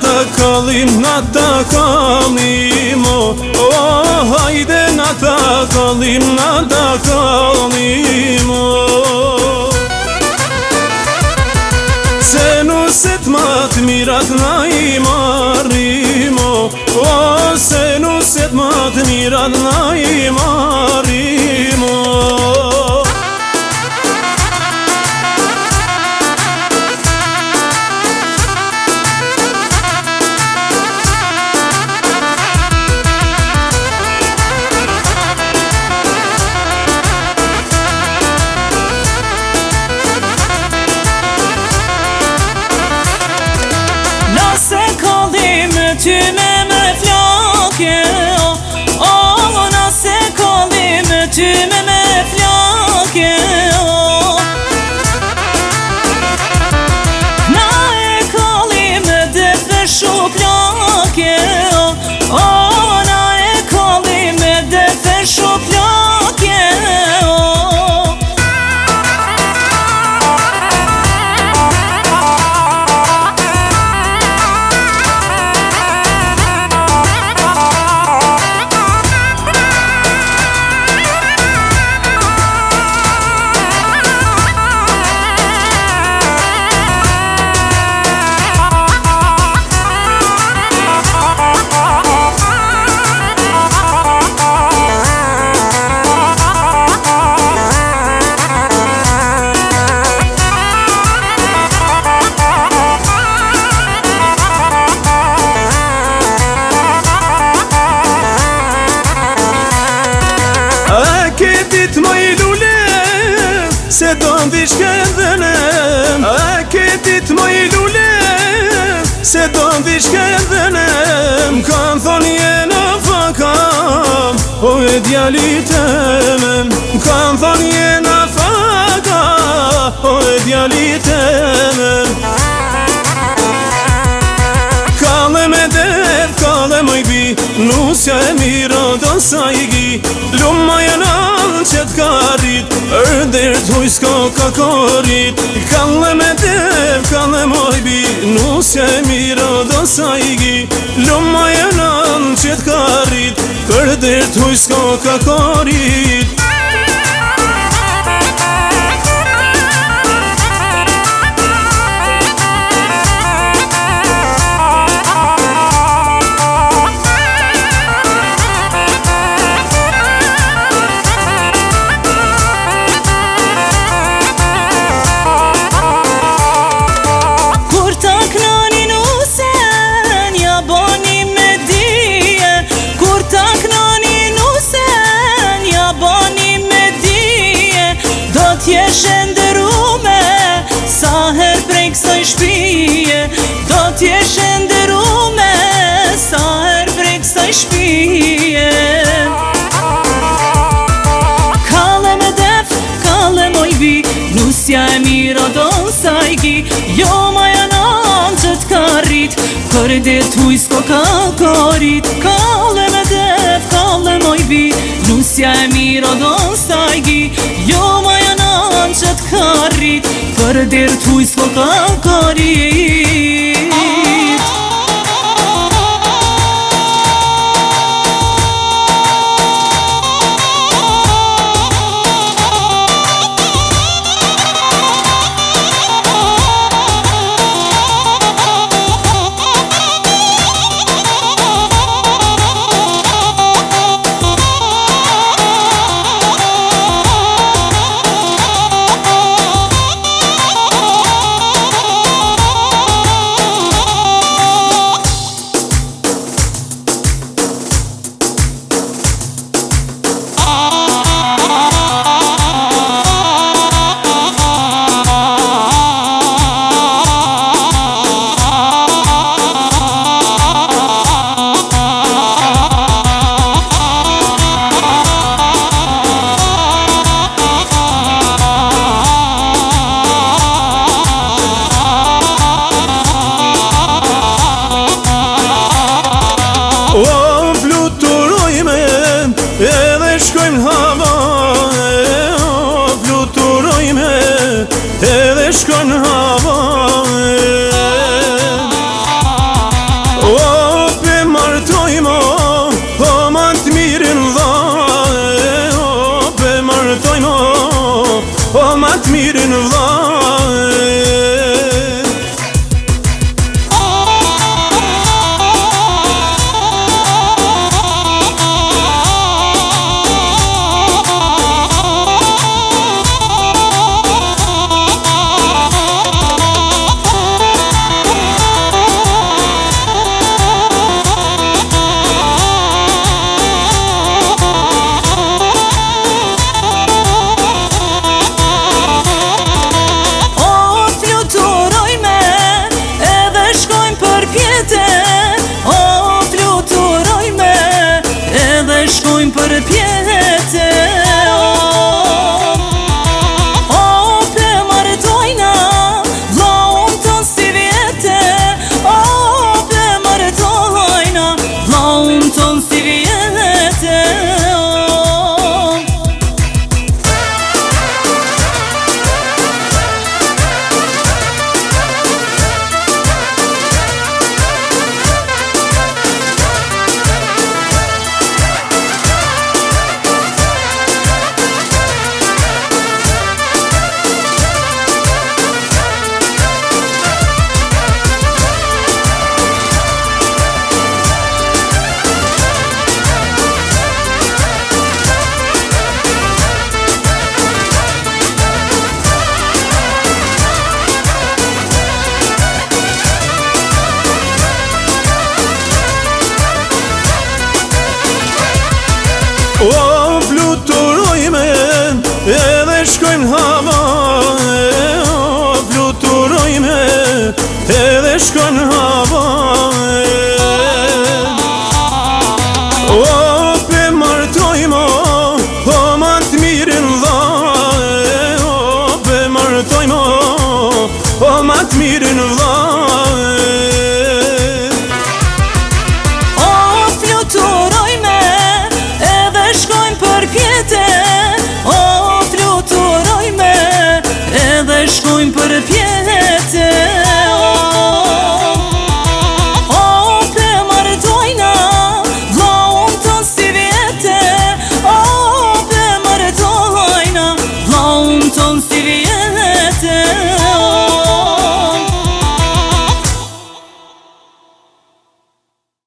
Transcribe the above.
të kallim, na të kallim, hajde na të kallim, na të kallim. Se nuset ma të mirat na I marim, se nuset ma të mirat na I marim. Nëse kallim ty me flake, nëse kallim ty me flake, na e kallim dhe feshu plake, na e kallim dhe feshu plake. Se do ndishke dhenem, a ketit mo I lule, se do ndishke dhenem. Kanë thonë jena faka, o e djalit emen. Kanë thonë jena faka, o e djalit emen. Kale me dev, kale moj bi, nusja e mira do sa I gi. Lumma jenan që t'karit, ërder t'huj s'ko ka korit. Kalle me dev, kalle moj bi, nusja e mira do sa I gi. Lumma jenan që t'karit, ërder t'huj s'ko ka korit. T'jesh ndërume, sa her prej kësaj shpije. Do t'jesh ndërume, sa her prej kësaj shpije. Kalle me def, kalle moj bi, nusja e mira do sa I gi. Jo ma janan që t'karit, për dit huj s'ko ka korit. Kalle me def, kalle moj bi, nusja e mira do sa I gi. Jo ma janan që t'karit, për dit huj s'ko ka korit. për pjete. O ple martojna vllaun ton si vjete. O ple martojna vllaun ton si vjete. O fluturojme edhe shkojmë hava. O fluturojme edhe shkojmë hava. O pe martojmo o ma të mirin dha. O pe martojmo o ma të mirin dha. O fluturojme edhe shkojmë për pjete. O ple martojna vllaun ton si vjete. O ple martojna vllaun ton si vjete.